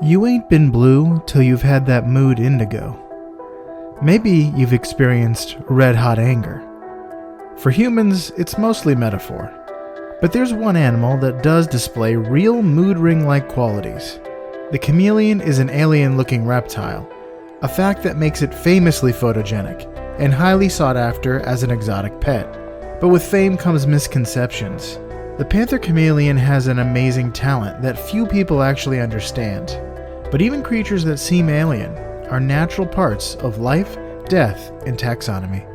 You ain't been blue till you've had that mood indigo. Maybe you've experienced red-hot anger. For humans, it's mostly metaphor. But there's one animal that does display real mood ring-like qualities. The chameleon is an alien-looking reptile, a fact that makes it famously photogenic and highly sought after as an exotic pet. But with fame comes misconceptions. The panther chameleon has an amazing talent that few people actually understand. But even creatures that seem alien are natural parts of life, death, and taxonomy.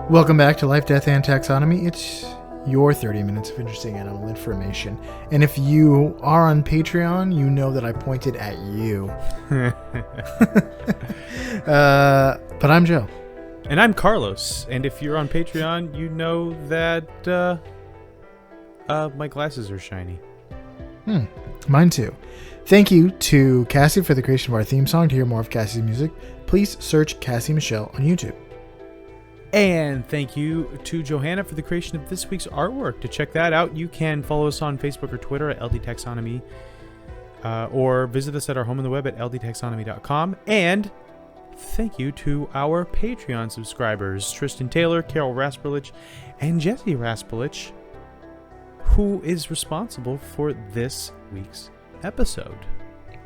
Welcome back to Life, Death, and Taxonomy. It's your 30 minutes of interesting animal information. And if you are on Patreon, you know that I pointed at you. But I'm Joe. And I'm Carlos. And if you're on Patreon, you know that my glasses are shiny. Mine too. Thank you to Cassie for the creation of our theme song. To hear more of Cassie's music, please search Cassie Michelle on YouTube. And thank you to Johanna for the creation of this week's artwork. To check that out, you can follow us on Facebook or Twitter at LD Taxonomy, or visit us at our home on the web at ldtaxonomy.com. And thank you to our Patreon subscribers, Tristan Taylor, Carol Rasperlich, and Jesse Rasperlich, who is responsible for this week's episode.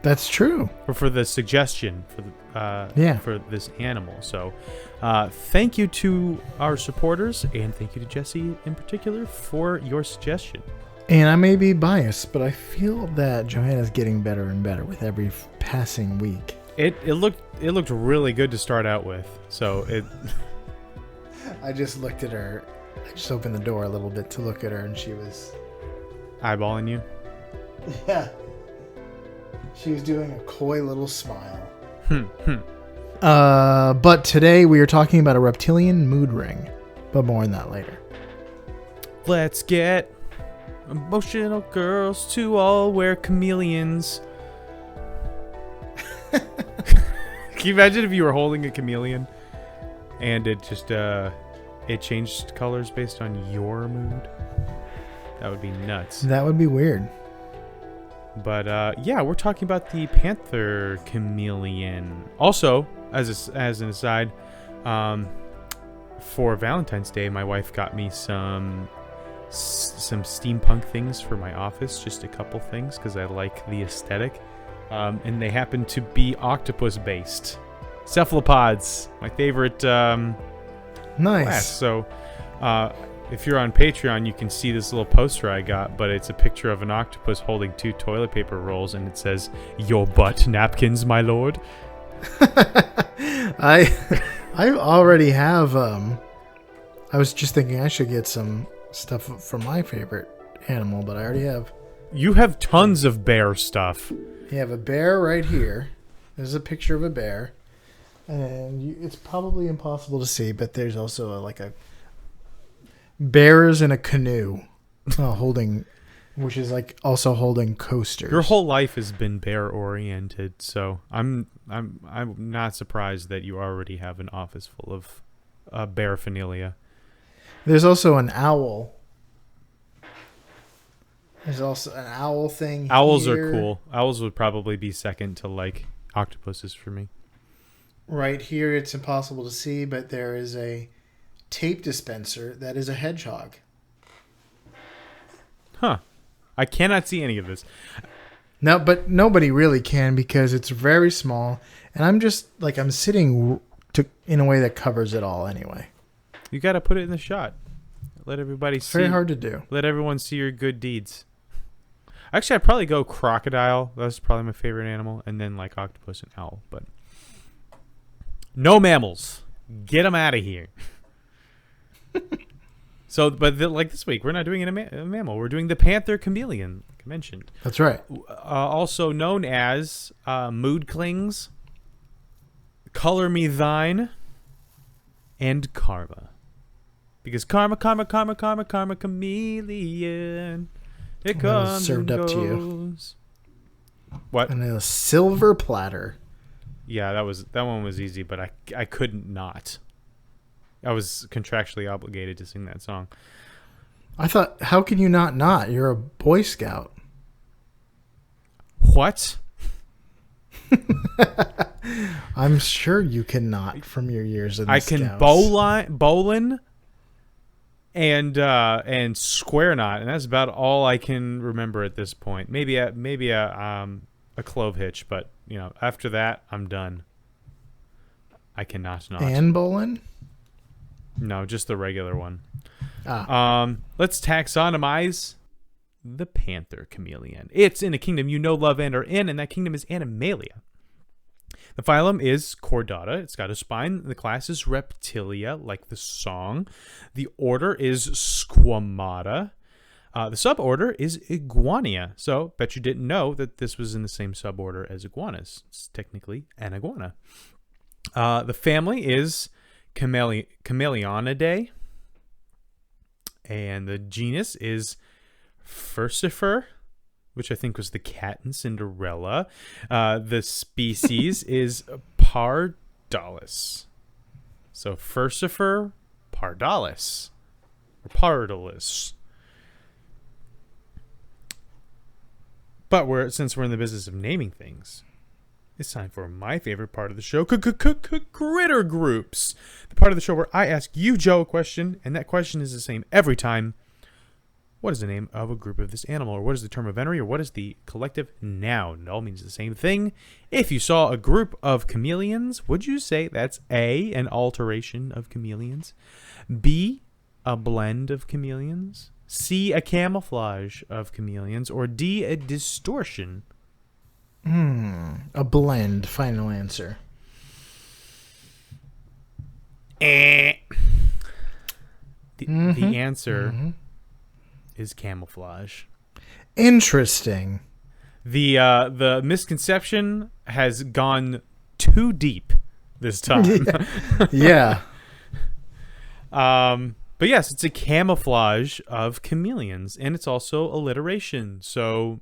That's true. Or for the suggestion for for this animal. So thank you to our supporters, and thank you to Jesse in particular for your suggestion. And I may be biased, but I feel that Johanna's getting better and better with every passing week. It looked really good to start out with. So it. I just looked at her. I just opened the door a little bit to look at her, and she was eyeballing you. Yeah. She was doing a coy little smile. But today we are talking about a reptilian mood ring. But more on that later. Let's get emotional girls to all wear chameleons. Can you imagine if you were holding a chameleon and it just it changed colors based on your mood? That would be nuts. That would be weird. But yeah, we're talking about the Panther chameleon. Also, as an aside, for Valentine's Day, my wife got me some steampunk things for my office. Just a couple things because I like the aesthetic, and they happen to be octopus based. Cephalopods, my favorite. Nice. Class. So, if you're on Patreon, you can see this little poster I got, but it's a picture of an octopus holding 2 toilet paper rolls, and it says, "Your butt napkins, my lord." I already have. I was just thinking I should get some stuff from my favorite animal, but I already have. You have tons of bear stuff. You have a bear right here. There's a picture of a bear, and it's probably impossible to see, but there's also a bears in a canoe, holding, which is also holding coasters. Your whole life has been bear oriented, so I'm not surprised that you already have an office full of bearphernalia. There's also an owl. There's also an owl thing. Owls here. Are cool. Owls would probably be second to octopuses for me. Right here, it's impossible to see, but there is a tape dispenser that is a hedgehog. Huh. I cannot see any of this. No, but nobody really can because it's very small, and I'm just I'm sitting in a way that covers it all anyway. You got to put it in the shot. Let everybody see. Very hard to do. Let everyone see your good deeds. Actually, I'd probably go crocodile. That's probably my favorite animal, and then octopus and owl, but no mammals. Get them out of here. So, but this week, we're not doing a mammal. We're doing the Panther chameleon, like I mentioned. That's right. Also known as mood clings, color me thine, and karma. Because karma, chameleon. It That was comes served and up to you. goes. What? And a silver platter. Yeah, that one was easy, but I couldn't not. I was contractually obligated to sing that song. I thought, how can you not? You're a Boy Scout. What? I'm sure you cannot from your years in the I can Scouts. bowlin and square knot, and that's about all I can remember at this point. Maybe a clove hitch, but after that I'm done. I cannot not. And bowling? No, just the regular one. Ah. Let's taxonomize the panther chameleon. It's in a kingdom you know, love, and are in, and that kingdom is Animalia. The phylum is Chordata. It's got a spine. The class is Reptilia, like the song. The order is Squamata. The suborder is Iguania. So, bet you didn't know that this was in the same suborder as iguanas. It's technically an iguana. The family is Chameleonidae. And the genus is Furcifer, which I think was the cat in Cinderella. The species is Pardalis. So Furcifer pardalis. Or pardalis. But since we're in the business of naming things, it's time for my favorite part of the show, critter groups. The part of the show where I ask you, Joe, a question, and that question is the same every time. What is the name of a group of this animal? Or what is the term of venery? Or what is the collective noun? It all means the same thing. If you saw a group of chameleons, would you say that's A, an alteration of chameleons, B, a blend of chameleons, C, a camouflage of chameleons, or D, a distortion? A blend. Final answer. The answer is camouflage. Interesting. The misconception has gone too deep this time. Yeah. But yes, it's a camouflage of chameleons, and it's also alliteration. So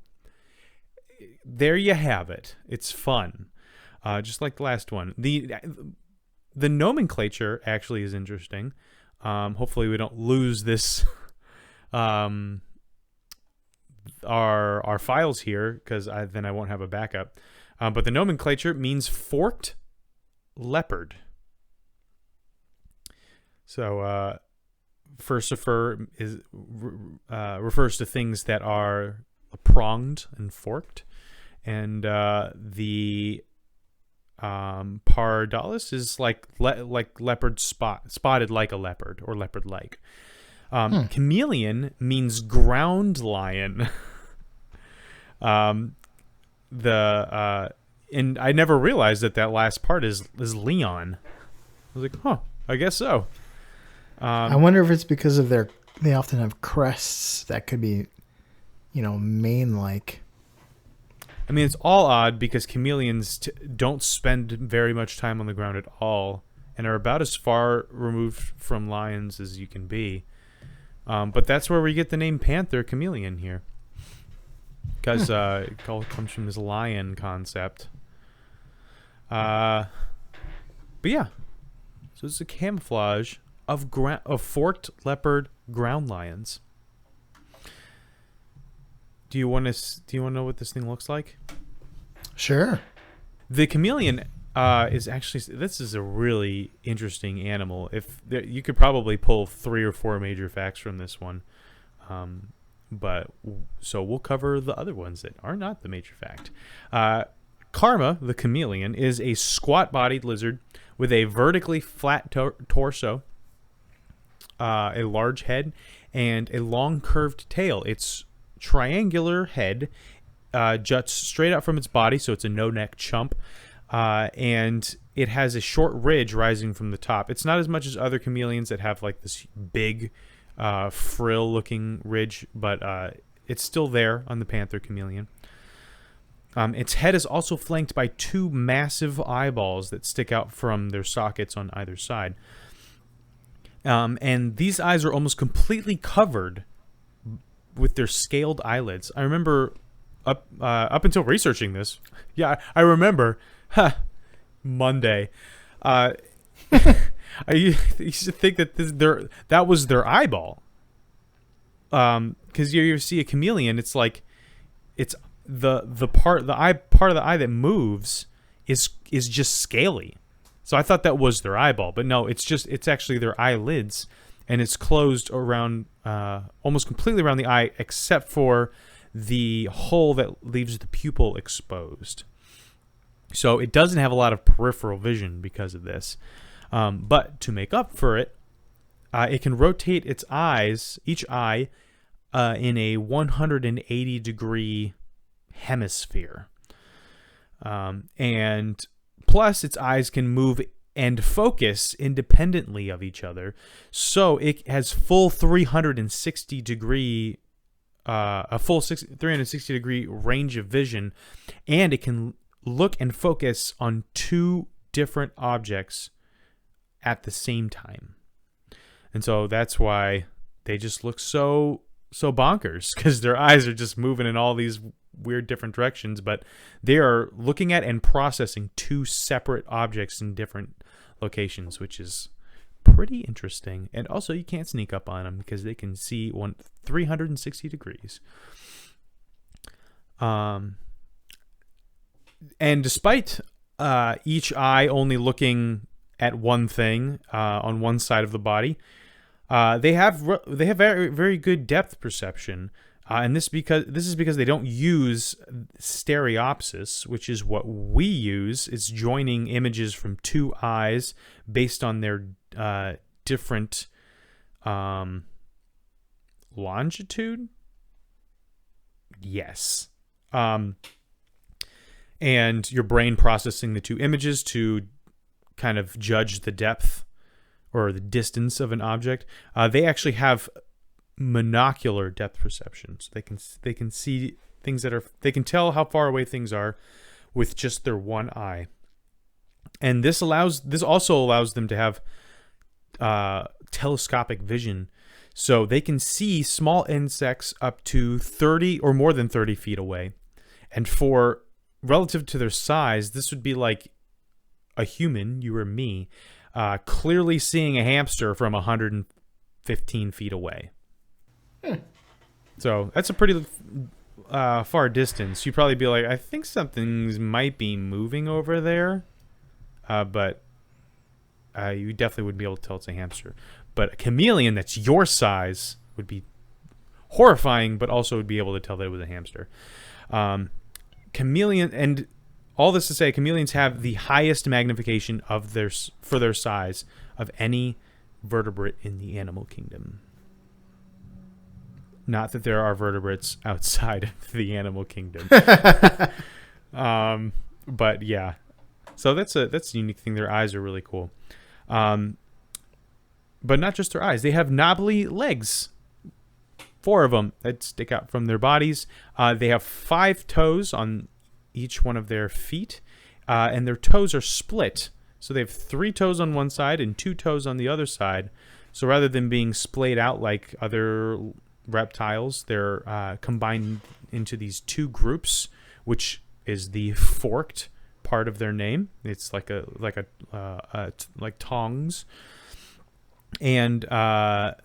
there you have it. It's fun, just like the last one. The nomenclature actually is interesting. Hopefully, we don't lose this. Our files here, because then I won't have a backup. But the nomenclature means forked leopard. So furcifer refers to things that are pronged and forked, and the pardalis is like leopard spotted like a leopard or leopard like. Chameleon means ground lion. And I never realized that last part is Leon. I was like, I guess so. I wonder if it's because of they often have crests that could be, mane-like. I mean, it's all odd because chameleons don't spend very much time on the ground at all and are about as far removed from lions as you can be. But that's where we get the name Panther chameleon here. Because it all comes from this lion concept. But yeah. So it's a camouflage of forked leopard ground lions. Do you want to know what this thing looks like? Sure. The chameleon is actually, this is a really interesting animal. You could probably pull 3 or 4 major facts from this one. So we'll cover the other ones that are not the major fact. Karma, the chameleon, is a squat-bodied lizard with a vertically flat torso, a large head, and a long curved tail. Its triangular head juts straight out from its body, so it's a no-neck chump, and it has a short ridge rising from the top. It's not as much as other chameleons that have like this big frill-looking ridge, but it's still there on the panther chameleon. Its head is also flanked by 2 massive eyeballs that stick out from their sockets on either side. And these eyes are almost completely covered with their scaled eyelids. I remember up until researching this. Yeah, I remember. Monday. I used to think that that was their eyeball. Because you see a chameleon, it's like it's the part of the eye that moves is just scaly. So I thought that was their eyeball, but no, it's actually their eyelids, and it's closed around almost completely around the eye, except for the hole that leaves the pupil exposed. So it doesn't have a lot of peripheral vision because of this. But to make up for it, it can rotate its eyes, each eye, in a 180-degree hemisphere. And plus, its eyes can move and focus independently of each other. So it has full 360-degree, a full 360-degree range of vision, and it can look and focus on two different objects at the same time. And so that's why they just look so bonkers, because their eyes are just moving in all these weird different directions, but they are looking at and processing two separate objects in different locations, which is pretty interesting. And also, you can't sneak up on them because they can see 360 degrees. And despite each eye only looking at one thing on one side of the body, they have very, very good depth perception, and this is because they don't use stereopsis, which is what we use. It's joining images from two eyes based on their different longitude. Yes. And your brain processing the two images to kind of judge the depth or the distance of an object. They actually have monocular depth perception, so they can see things they can tell how far away things are with just their one eye. And this also allows them to have telescopic vision, so they can see small insects up to 30 or more than 30 feet away. And for relative to their size, this would be like a human, you or me, clearly seeing a hamster from 115 feet away. So that's a pretty far distance. You'd probably be like, I think something might be moving over there, but you definitely wouldn't be able to tell it's a hamster. But a chameleon that's your size would be horrifying, but also would be able to tell that it was a hamster. Chameleon, and all this to say, chameleons have the highest magnification for their size of any vertebrate in the animal kingdom. Not that there are vertebrates outside of the animal kingdom. But yeah. So that's a unique thing. Their eyes are really cool. But not just their eyes. They have knobbly legs. 4 of them that stick out from their bodies. They have 5 toes on each one of their feet. And their toes are split. So they have 3 toes on one side and 2 toes on the other side. So rather than being splayed out like other reptiles, they're combined into these 2 groups, which is the forked part of their name. It's like tongs, and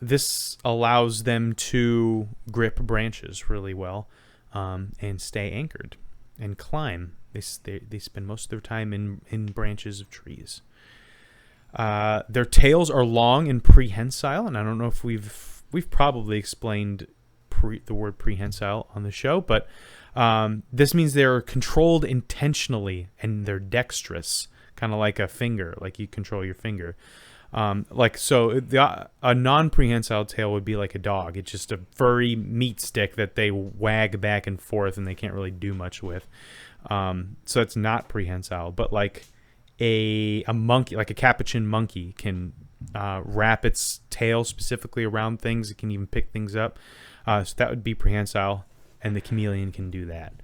this allows them to grip branches really well, and stay anchored and climb. They spend most of their time in branches of trees. Their tails are long and prehensile, and I don't know if we've probably explained the word prehensile on the show, but this means they're controlled intentionally and they're dexterous, kind of like a finger, like you control your finger. A non-prehensile tail would be like a dog. It's just a furry meat stick that they wag back and forth and they can't really do much with. So it's not prehensile, but like a monkey, like a capuchin monkey, can wrap its tail specifically around things. It can even pick things up. So that would be prehensile, and the chameleon can do that.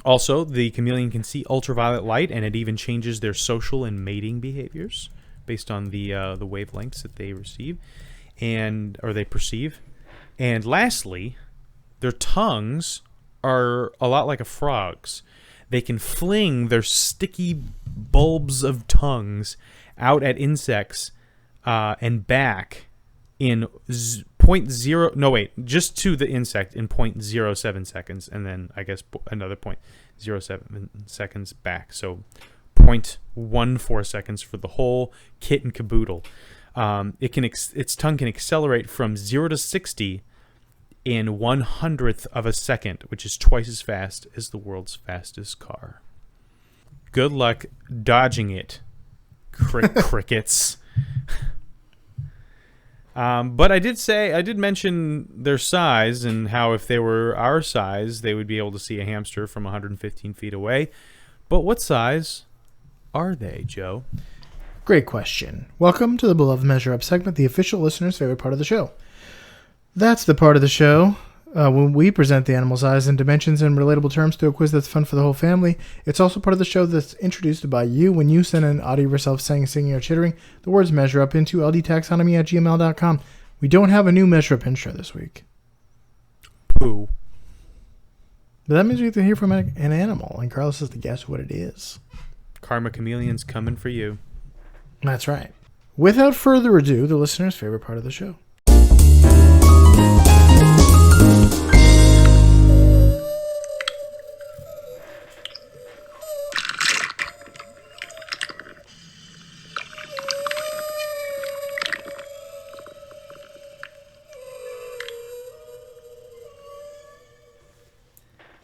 Also, the chameleon can see ultraviolet light, and it even changes their social and mating behaviors based on the wavelengths that they receive or they perceive. And lastly, their tongues are a lot like a frog's. They can fling their sticky bulbs of tongues out at insects and back in just to the insect in 0.07 seconds, and then I guess another 0.07 seconds back. So 0.14 seconds for the whole kit and caboodle. Its tongue can accelerate from 0 to 60 in 1/100th of a second, which is twice as fast as the world's fastest car. Good luck dodging it, crickets. But I did mention their size and how if they were our size, they would be able to see a hamster from 115 feet away. But what size are they, Joe? Great question. Welcome to the Beloved Measure Up segment, the official listener's favorite part of the show. That's the part of the show when we present the animal size and dimensions in relatable terms to a quiz that's fun for the whole family. It's also part of the show that's introduced by you when you send an audio of yourself saying, singing, or chittering the words measure up into ldtaxonomy@gmail.com. We don't have a new measure up intro this week. Pooh. But that means we have to hear from an animal, and Carlos has to guess what it is. Karma Chameleon's coming for you. That's right. Without further ado, the listener's favorite part of the show.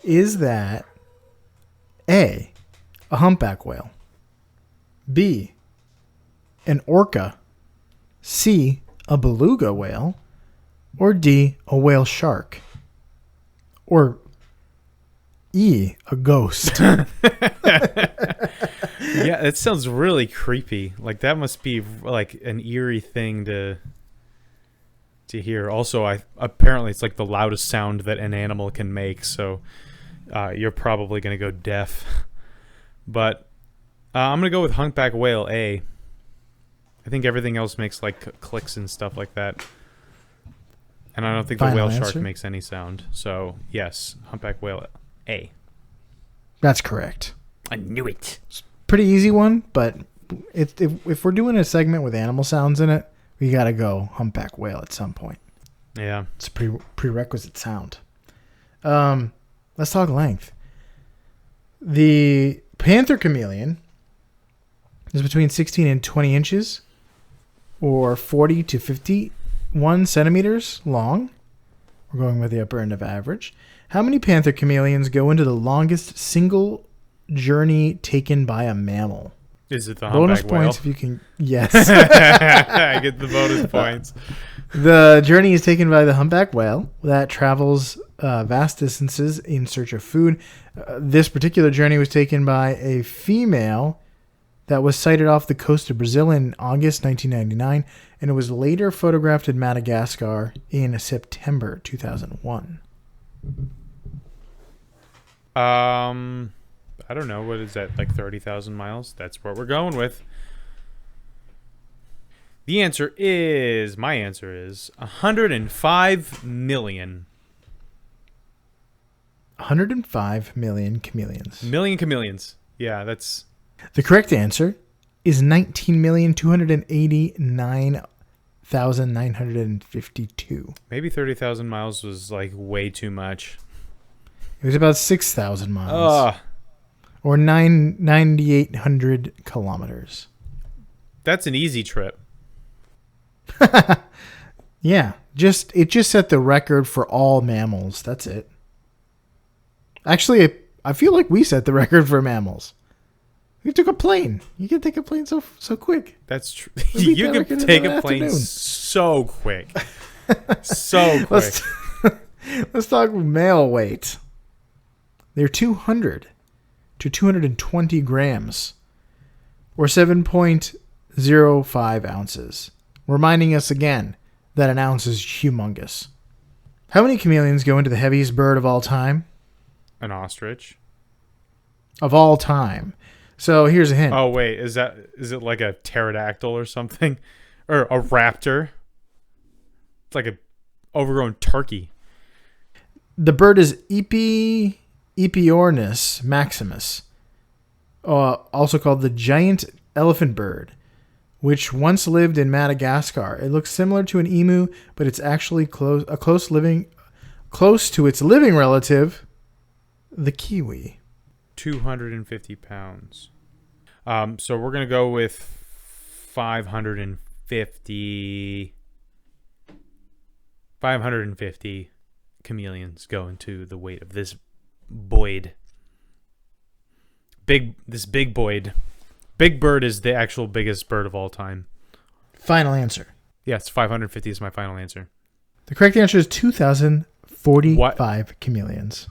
Is that A, a humpback whale, B, an orca, C, a beluga whale, or D, a whale shark, or E, a ghost? Yeah, it sounds really creepy. Like that must be like an eerie thing to hear. Also, apparently it's like the loudest sound that an animal can make, so you're probably going to go deaf. But I'm going to go with humpback whale A. I think everything else makes like clicks and stuff like that. And I don't think Final the whale answer? shark makes any sound. So, yes, humpback whale A. That's correct. I knew it. Pretty easy one, but if we're doing a segment with animal sounds in it, we got to go humpback whale at some point. Yeah. It's a prerequisite sound. Let's talk length. The Panther chameleon is between 16 and 20 inches or 40 to 51 centimeters long. We're going with the upper end of average. How many panther chameleons go into the longest single journey taken by a mammal? Is it the Bonus humpback whale? points if you can. Yes. I get the bonus points. The journey is taken by the humpback whale that travels vast distances in search of food. This particular journey was taken by a female that was sighted off the coast of Brazil in August 1999, and it was later photographed in Madagascar in September 2001. I don't know. What is that, like 30,000 miles? That's what we're going with. My answer is 105 million. 105 million chameleons. Million chameleons. Yeah, that's... The correct answer is 19,289,952. Maybe 30,000 miles was like way too much. It was about 6,000 miles. Ugh. Or 9,800 kilometers. That's an easy trip. Yeah, it just set the record for all mammals. That's it. Actually, I feel like we set the record for mammals. We took a plane. You can take a plane so quick. That's true. You can take a plane so quick. So quick. Let's talk male weight. They're 200 to 220 grams, or 7.05 ounces. Reminding us again that an ounce is humongous. How many chameleons go into the heaviest bird of all time? An ostrich. Of all time. So here's a hint. Oh wait, is it like a pterodactyl or something, or a raptor? It's like overgrown turkey. The bird is Epiornis maximus, also called the giant elephant bird, which once lived in Madagascar. It looks similar to an emu, but it's actually close to its living relative, the kiwi. 250 pounds. So we're going to go with 550 chameleons go into the weight of this Boyd. This big Boyd. Big bird is the actual biggest bird of all time. Final answer. Yes, 550 is my final answer. The correct answer is 2,045 chameleons.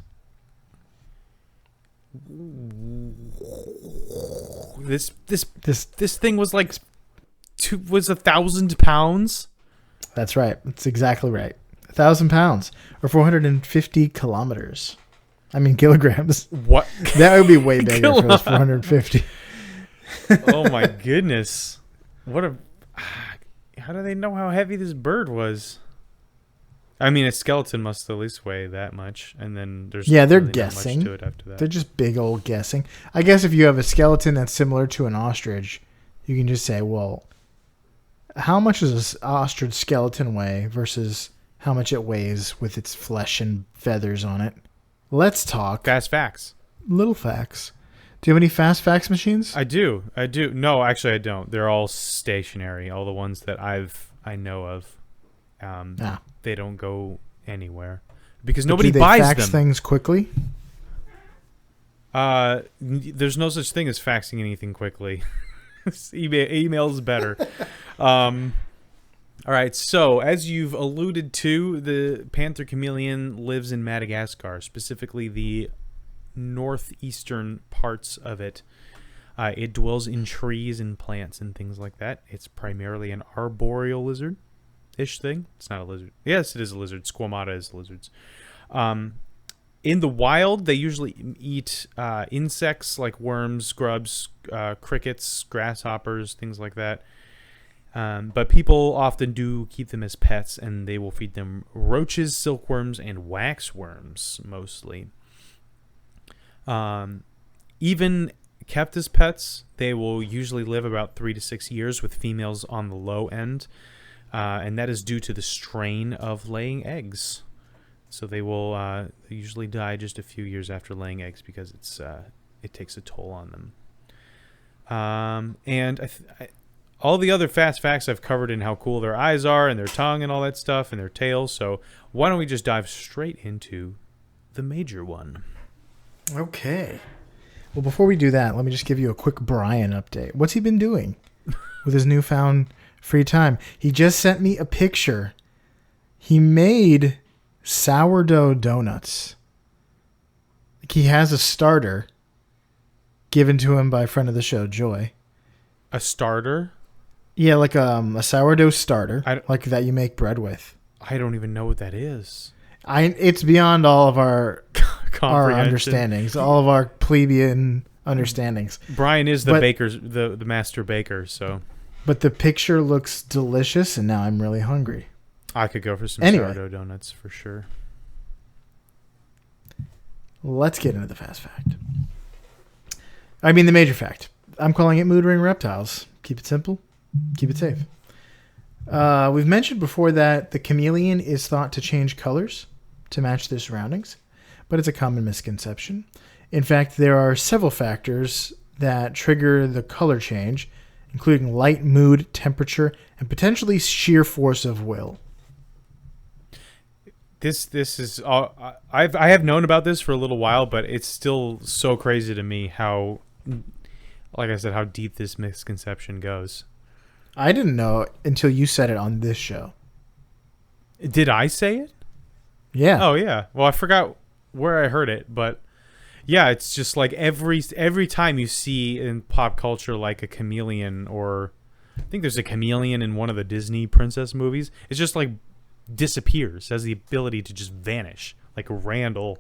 This thing was like 1,000 pounds. That's right. That's exactly right. 1,000 pounds or 450 kilometers. I mean kilograms. What? That would be way bigger if it was 450. Oh my goodness! How do they know how heavy this bird was? I mean, a skeleton must at least weigh that much, and then there's they're really guessing. not much to it after that. They're just big old guessing. I guess if you have a skeleton that's similar to an ostrich, you can just say, well, how much does an ostrich skeleton weigh versus how much it weighs with its flesh and feathers on it? Let's talk Fast facts. little facts. Do you have any fast facts machines? I do. No, actually, I don't. They're all stationary. All the ones that I know of. They don't go anywhere because nobody buys fax them. Things quickly. There's no such thing as faxing anything quickly. Email is better. All right. So as you've alluded to, the Panther chameleon lives in Madagascar, specifically the northeastern parts of it. It dwells in trees and plants and things like that. It's primarily an arboreal lizard-ish thing. It's not a lizard. Yes, it is a lizard. Squamata is lizards. In the wild, they usually eat insects like worms, grubs, crickets, grasshoppers, things like that. But people often do keep them as pets, and they will feed them roaches, silkworms, and waxworms mostly. Even kept as pets, they will usually live about 3 to 6 years, with females on the low end, and that is due to the strain of laying eggs. So they will usually die just a few years after laying eggs because it takes a toll on them. And all the other fast facts I've covered in how cool their eyes are and their tongue and all that stuff and their tails. So why don't we just dive straight into the major one? Okay. Well, before we do that, let me just give you a quick Brian update. What's he been doing with his newfound free time? He just sent me a picture. He made sourdough donuts. Like, he has a starter given to him by a friend of the show, Joy. A starter? Yeah, like a sourdough starter, like that you make bread with. I don't even know what that is. It's beyond all of our understandings, all of our plebeian understandings. Brian is the master baker, so. But the picture looks delicious, and now I'm really hungry. I could go for some sourdough donuts for sure. Let's get into the fast fact. I mean the major fact. I'm calling it mood ring reptiles. Keep it simple. Keep it safe. We've mentioned before that the chameleon is thought to change colors to match their surroundings, but it's a common misconception. In fact, there are several factors that trigger the color change, including light, mood, temperature, and potentially sheer force of will. This is I have known about this for a little while, but it's still so crazy to me how, like I said, how deep this misconception goes. I didn't know until you said it on this show. Did I say it? Yeah. Oh yeah. Well, I forgot where I heard it, but yeah, it's just like every time you see in pop culture like a chameleon, or I think there's a chameleon in one of the Disney princess movies, it's just like disappears, has the ability to just vanish, like Randall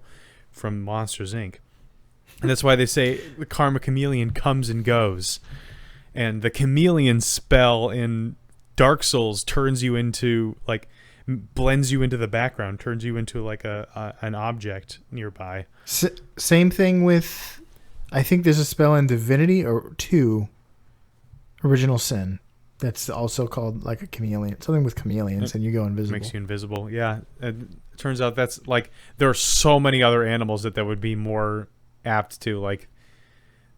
from Monsters Inc. And that's why they say the karma chameleon comes and goes. And the chameleon spell in Dark Souls turns you into, like, blends you into the background, turns you into like an object nearby. Same thing with, I think there's a spell in Divinity or 2, Original Sin, that's also called like a chameleon, something with chameleons, and you go invisible. Makes you invisible. Yeah. And it turns out that's like, there are so many other animals that would be more apt to, like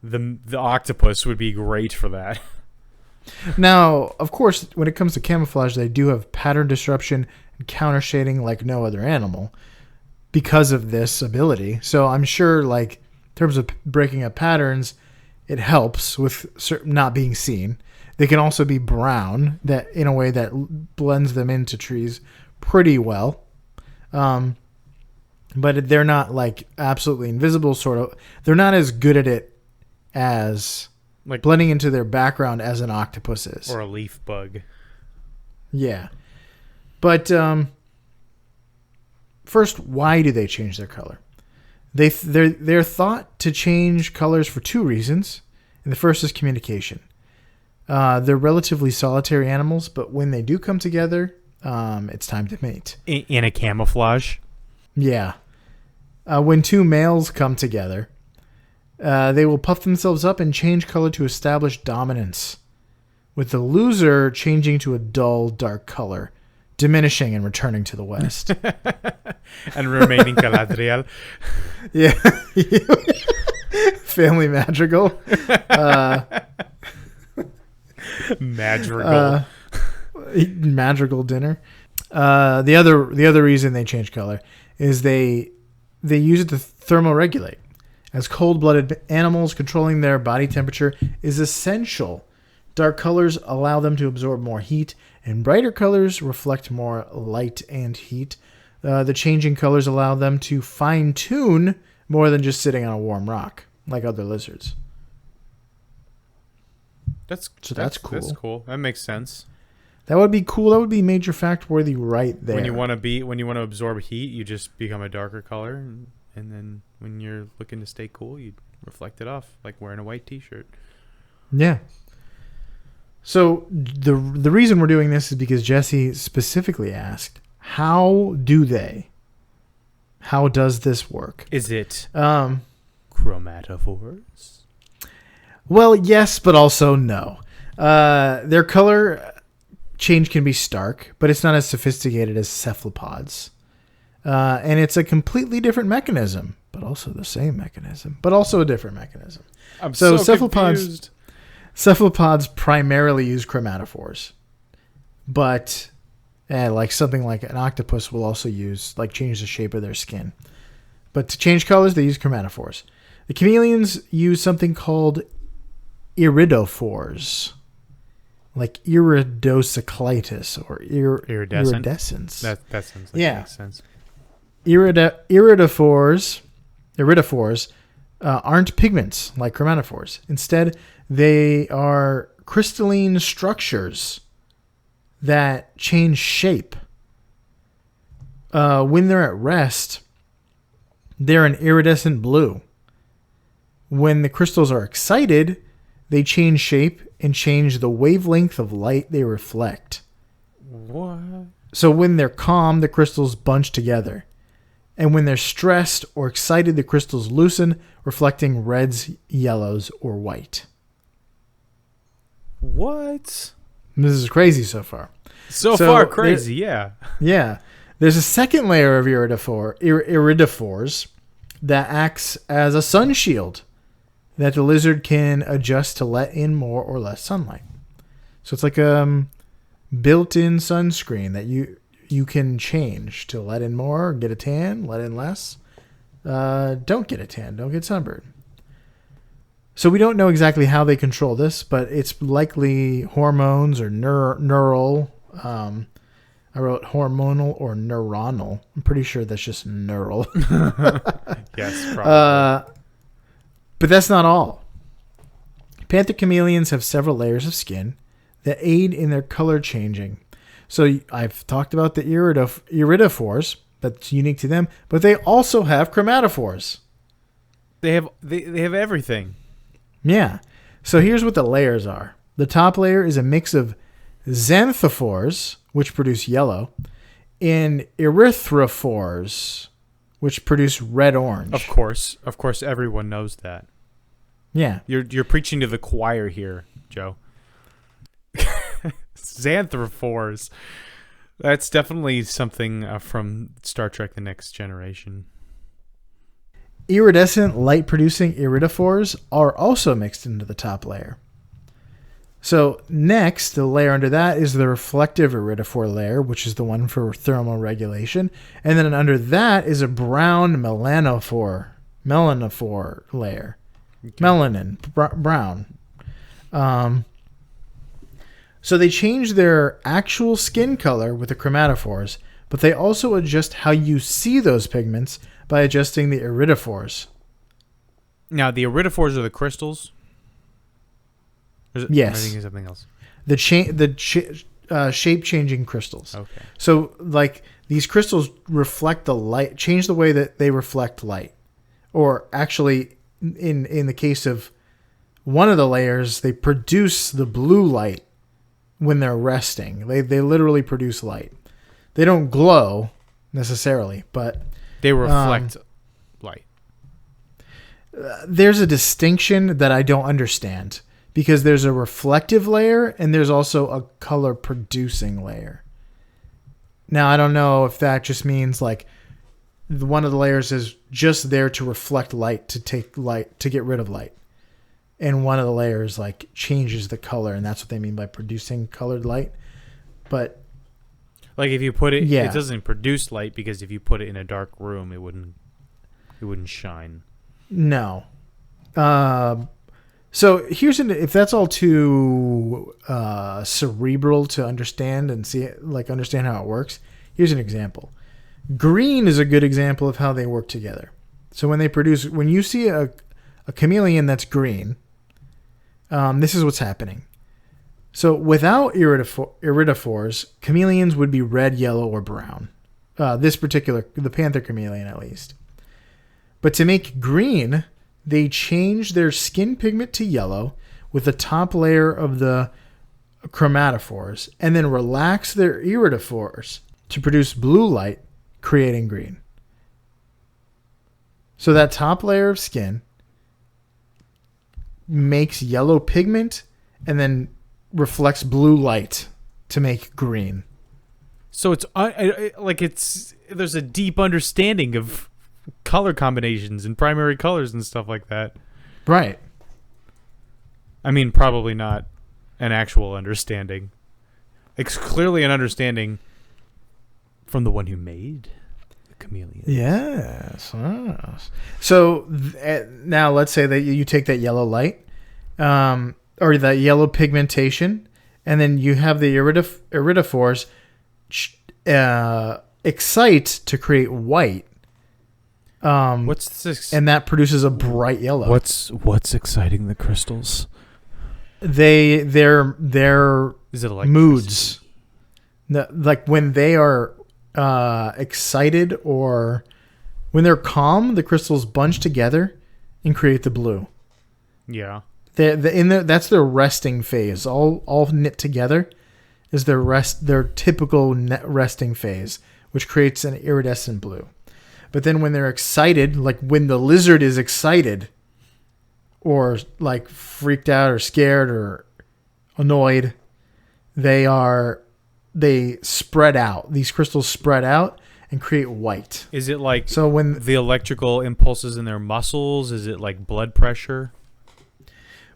the octopus would be great for that. Now, of course, when it comes to camouflage, they do have pattern disruption and counter shading like no other animal because of this ability. So I'm sure, like, in terms of breaking up patterns, it helps with not being seen. They can also be brown, that in a way that blends them into trees pretty well. But they're not like absolutely invisible, sort of. They're not as good at it as like blending into their background as an octopus is. Or a leaf bug. Yeah. But first, why do they change their color? They're thought to change colors for 2 reasons. And the first is communication. They're relatively solitary animals, but when they do come together, it's time to mate. In a camouflage? Yeah. When 2 males come together, they will puff themselves up and change color to establish dominance, with the loser changing to a dull, dark color, diminishing and returning to the west. And remaining Galadriel. Yeah. Family madrigal. Madrigal. Madrigal dinner. The other reason they change color is they use it to thermoregulate. As cold-blooded animals, controlling their body temperature is essential. Dark colors allow them to absorb more heat, and brighter colors reflect more light and heat. The changing colors allow them to fine-tune more than just sitting on a warm rock, like other lizards. That's cool. That's cool. That makes sense. That would be cool. That would be major fact-worthy right there. When you want to absorb heat, you just become a darker color, and then when you're looking to stay cool, you reflect it off, like wearing a white T-shirt. Yeah. So the reason we're doing this is because Jesse specifically asked, how does this work? Is it chromatophores? Well, yes, but also no. Their color change can be stark, but it's not as sophisticated as cephalopods. And it's a completely different mechanism, but also the same mechanism, but also a different mechanism. I'm so confused. Cephalopods primarily use chromatophores, but like something like an octopus will also change the shape of their skin. But to change colors, they use chromatophores. The chameleons use something called iridophores, like iridocyclitis or iridescence. That sounds like it makes sense. Iridophores aren't pigments like chromatophores. Instead, they are crystalline structures that change shape. When they're at rest, they're an iridescent blue. When the crystals are excited, they change shape and change the wavelength of light they reflect. What? So when they're calm, the crystals bunch together. And when they're stressed or excited, the crystals loosen, reflecting reds, yellows, or white. What? This is crazy so far. So far, crazy, yeah. Yeah. There's a second layer of iridophores that acts as a sun shield that the lizard can adjust to let in more or less sunlight. So it's like a built-in sunscreen that you can change to let in more, get a tan, let in less. Don't get a tan, don't get sunburned. So we don't know exactly how they control this, but it's likely hormones or neural. I wrote hormonal or neuronal. I'm pretty sure that's just neural. Yes, probably. But that's not all. Panther chameleons have several layers of skin that aid in their color changing. So I've talked about the iridophores, that's unique to them, but they also have chromatophores. They have everything. Yeah. So here's what the layers are. The top layer is a mix of xanthophores, which produce yellow, in erythrophores, which produce red-orange. Of course, everyone knows that. Yeah. You're preaching to the choir here, Joe. Xanthrophores. That's definitely something from Star Trek: The Next Generation. Iridescent light-producing iridophores are also mixed into the top layer. So next, the layer under that is the reflective iridophore layer, which is the one for thermal regulation. And then under that is a brown melanophore layer. Okay. Melanin, brown. So they change their actual skin color with the chromatophores, but they also adjust how you see those pigments by adjusting the iridophores. Now, the iridophores are the crystals? Yes. I think it's something else. The shape-changing crystals. Okay. So, like, these crystals reflect the light, change the way that they reflect light. Or actually, in the case of one of the layers, they produce the blue light when they're resting. They literally produce light. They don't glow necessarily, but they reflect light. There's a distinction that I don't understand, because there's a reflective layer and there's also a color producing layer. Now, I don't know if that just means like one of the layers is just there to reflect light, to take light, to get rid of light. And one of the layers like changes the color, and that's what they mean by producing colored light. But like if you put it, it doesn't produce light, because if you put it in a dark room, it wouldn't shine. No. So here's if that's all too cerebral to understand and understand how it works. Here's an example. Green is a good example of how they work together. So when you see a chameleon that's green, this is what's happening. So without iridophores, chameleons would be red, yellow, or brown. The Panther chameleon at least. But to make green, they change their skin pigment to yellow with the top layer of the chromatophores, and then relax their iridophores to produce blue light, creating green. So that top layer of skin makes yellow pigment and then reflects blue light to make green. So there's a deep understanding of color combinations and primary colors and stuff like that. Right. I mean, probably not an actual understanding. It's clearly an understanding from the one who made the chameleon. Yes. So now let's say that you take that yellow light, or that yellow pigmentation, and then you have the iridophores excite to create white. What's this? And that produces a bright yellow. What's exciting the crystals? Their Is it like moods. Like when they are excited or when they're calm, the crystals bunch together and create the blue. Yeah. That's their resting phase. All knit together is their typical resting phase, which creates an iridescent blue. But then when they're excited, like when the lizard is excited or like freaked out or scared or annoyed, they spread out. These crystals spread out and create white. Is it like so when the electrical impulses in their muscles? Is it like blood pressure?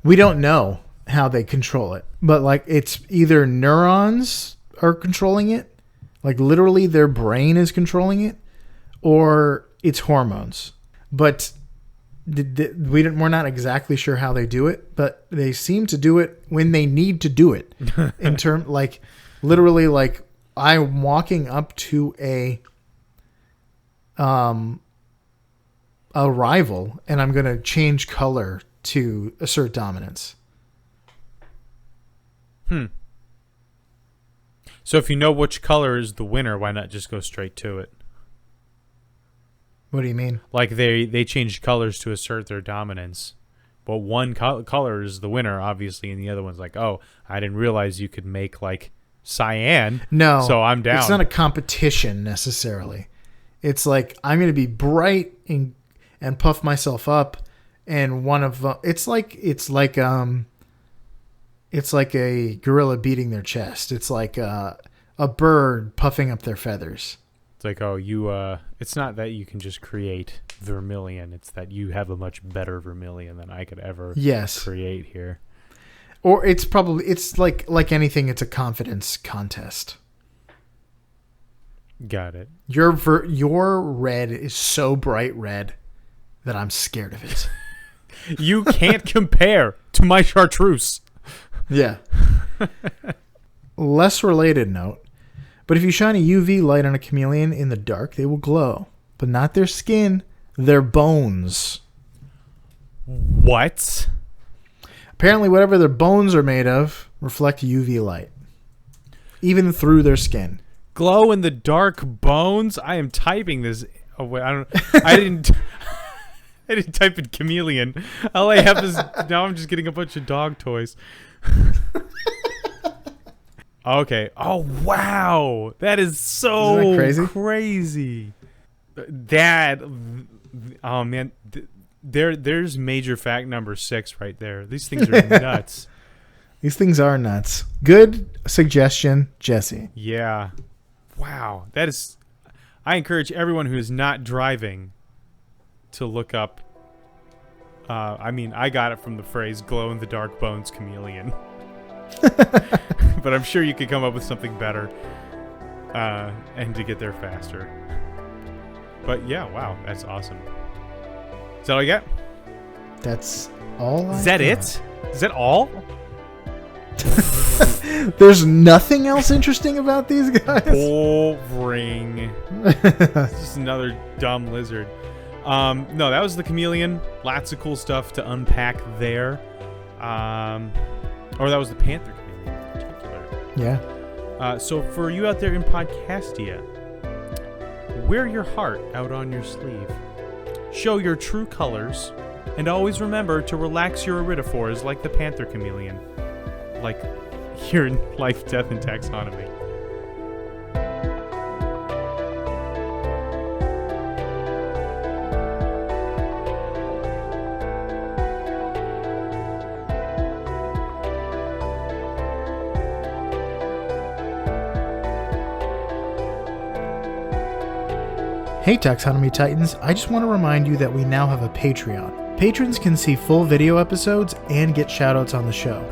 We don't know how they control it, but like it's either neurons are controlling it, like literally their brain is controlling it, or it's hormones. But we're not exactly sure how they do it, but they seem to do it when they need to do it. Like literally, like I'm walking up to a rival and I'm going to change color to assert dominance. So if you know which color is the winner, why not just go straight to it? What do you mean? Like they changed colors to assert their dominance, but one color is the winner, obviously, and the other one's like, oh, I didn't realize you could make like cyan. No. So I'm down. It's not a competition necessarily. It's like I'm going to be bright and puff myself up, and one of it's like a gorilla beating their chest. It's like a bird puffing up their feathers. It's like, it's not that you can just create vermilion. It's that you have a much better vermilion than I could ever create here. Or it's like anything. It's a confidence contest. Got it. Your red is so bright red that I'm scared of it. You can't compare to my chartreuse. Yeah. Less related note, but if you shine a UV light on a chameleon in the dark, they will glow, but not their skin, their bones. What? Apparently, whatever their bones are made of reflect UV light, even through their skin. Glow in the dark bones? I am typing this. Oh wait, I didn't type in chameleon. All I have is now I'm just getting a bunch of dog toys. Okay. Oh wow, that is so Isn't that crazy? Crazy. Oh man, there's major fact number 6 right there. These things are nuts. These things are nuts. Good suggestion, Jesse. Yeah. Wow, that is. I encourage everyone who is not driving to look up. I got it from the phrase "glow in the dark bones chameleon," but I'm sure you could come up with something better, and to get there faster. But yeah, wow, that's awesome. Is that all you got? That's all. Is that it? Is that all? There's nothing else interesting about these guys. Boring. It's just another dumb lizard. No, that was the chameleon. Lots of cool stuff to unpack there. Or that was the panther chameleon in particular. Yeah. So for you out there in Podcastia, wear your heart out on your sleeve. Show your true colors, and always remember to relax your iridophores like the panther chameleon. Like here in Life, Death, and Taxonomy. Hey Taxonomy Titans, I just want to remind you that we now have a Patreon. Patrons can see full video episodes and get shoutouts on the show.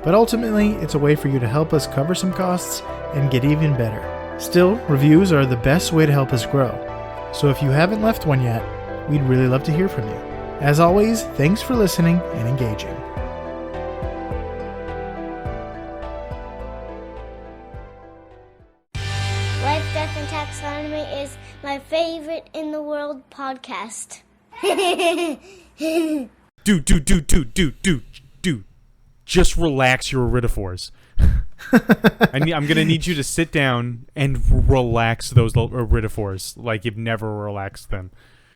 But ultimately, it's a way for you to help us cover some costs and get even better. Still, reviews are the best way to help us grow. So if you haven't left one yet, we'd really love to hear from you. As always, thanks for listening and engaging. Life, Death, and Taxonomy is my favorite in the world podcast. Dude. Just relax your iridophores. I'm going to need you to sit down and relax those iridophores like you've never relaxed them.